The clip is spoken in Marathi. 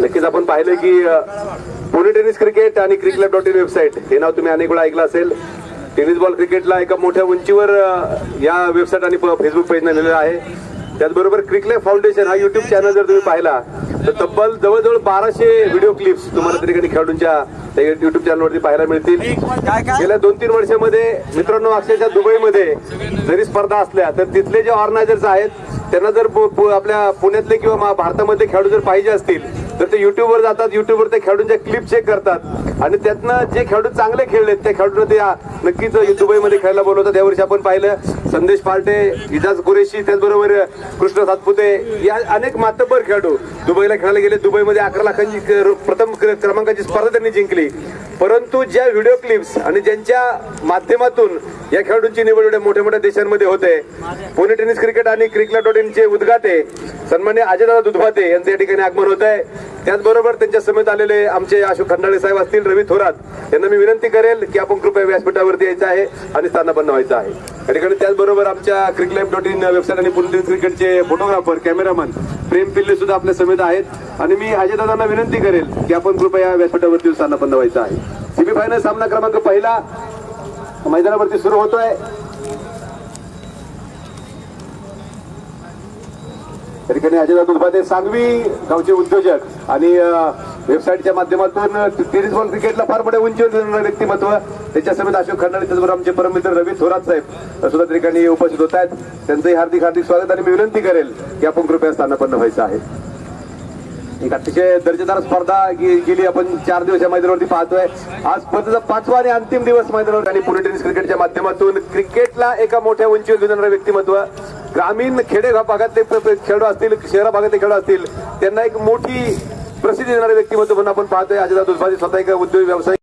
नक्कीच आपण पाहिलं की पुणे टेनिस क्रिकेट आणि cricket.in वेबसाईट हे नाव तुम्ही अनेक वेळा ऐकलं असेल। टेनिस बॉल क्रिकेटला एका मोठ्या उंचीवर या वेबसाईट आणि फेसबुक पेजने नेलेलं आहे। त्याचबरोबर क्रिकलेब फाउंडेशन हा YouTube चॅनल जर तुम्ही पाहिला तर तब्बल जवळजवळ 1200 व्हिडिओ क्लिप्स तुम्हाला त्या ठिकाणी खेळाडूंच्या YouTube चॅनलवरती पाहायला मिळतील। गेल्या 2-3 वर्षांमध्ये मित्रांनो अक्षरशः दुबईमध्ये जरी स्पर्धा असल्या तर तिथले जे ऑर्गनायझर्स आहेत त्यांना जर आपल्या पुण्यातले किंवा भारतामधले खेळाडू जर पाहिजे असतील तर ते YouTube वर जातात। YouTube वर ते खेळाडूंच्या क्लिप चेक करतात आणि त्यातनं जे खेळाडू चांगले खेळलेत त्या खेळाडूंना ते नक्कीच दुबईमध्ये खेळायला बोलवतात। यावर्षी आपण पाहिलं संदेश पार्टे, इजाज कुरेशी, त्याचबरोबर कृष्ण सातपुते या अनेक मातब्बर खेळाडू दुबईला खेळायला गेले। दुबईमध्ये 11 लाखांची प्रथम क्रमांकाची स्पर्धा त्यांनी जिंकली। परंतु ज्या व्हिडिओ क्लिप्स आणि ज्यांच्या माध्यमातून या खेळाडूंची निवड एवढ्या मोठ्या मोठ्या देशांमध्ये होते, पुणे टेनिस क्रिकेट आणि cricket.in चे उद्घाटे सन्माननीय अजयदादा दुधभाते यांचे या ठिकाणी आगमन होत आहे। त्याचबरोबर त्यांच्या समेत आलेले आमचे अशोक खंडाळे साहेब असतील, रवी थोरात यांना मी विनंती करेल की आपण कृपया व्यासपीठावरती यायचं आहे आणि स्थानापन्न व्हायचं आहे या ठिकाणी। त्याचबरोबर आमच्या cricket.in वेबसाईट आणि पुणे टेनिस क्रिकेटचे फोटोग्राफर, कॅमेरामन प्रेम पिल्ले सुद्धा आपल्या समेत आहेत आणि मी अजयदादांना विनंती करेल की आपण कृपया व्यासपीठावरती स्थानापन्न व्हायचं आहे। सेमीफायनल सामना क्रमांक पहिला मैदानावरती सुरू होतोय। या ठिकाणी अजयदादा दुधभाते सांगवी गावचे उद्योजक आणि वेबसाईटच्या माध्यमातून टेनिस बॉल क्रिकेटला फार मोठ्या उंचीवर व्यक्तिमत्व त्याच्या समेत अशोक खंडाळे, त्याचबरोबर आमचे परममित्र रवी थोरात साहेब सुद्धा ठिकाणी उपस्थित होत आहेत। त्यांचंही हार्दिक हार्दिक स्वागत आणि मी विनंती करेल की आपण कृपया स्थानापन्न व्हायचं आहे। एक अतिशय दर्जेदार स्पर्धा गेली आपण 4 दिवस या मैदानावरती पाहतोय। आज स्पर्धेचा 5वा आणि अंतिम दिवस मैदानावर आणि पुणे टेनिस क्रिकेटच्या माध्यमातून क्रिकेटला एका मोठ्या उंचीवर घेऊन जाणारे व्यक्तिमत्व, ग्रामीण खेडेगाव भागातले खेळाडू असतील, शहरा भागातले खेळाडू असतील, त्यांना एक मोठी प्रसिद्धी देणारे व्यक्तिमत्व म्हणून आपण पाहतोय। अजयदादा दुधभाते स्वतः एक उद्योग व्यवसाय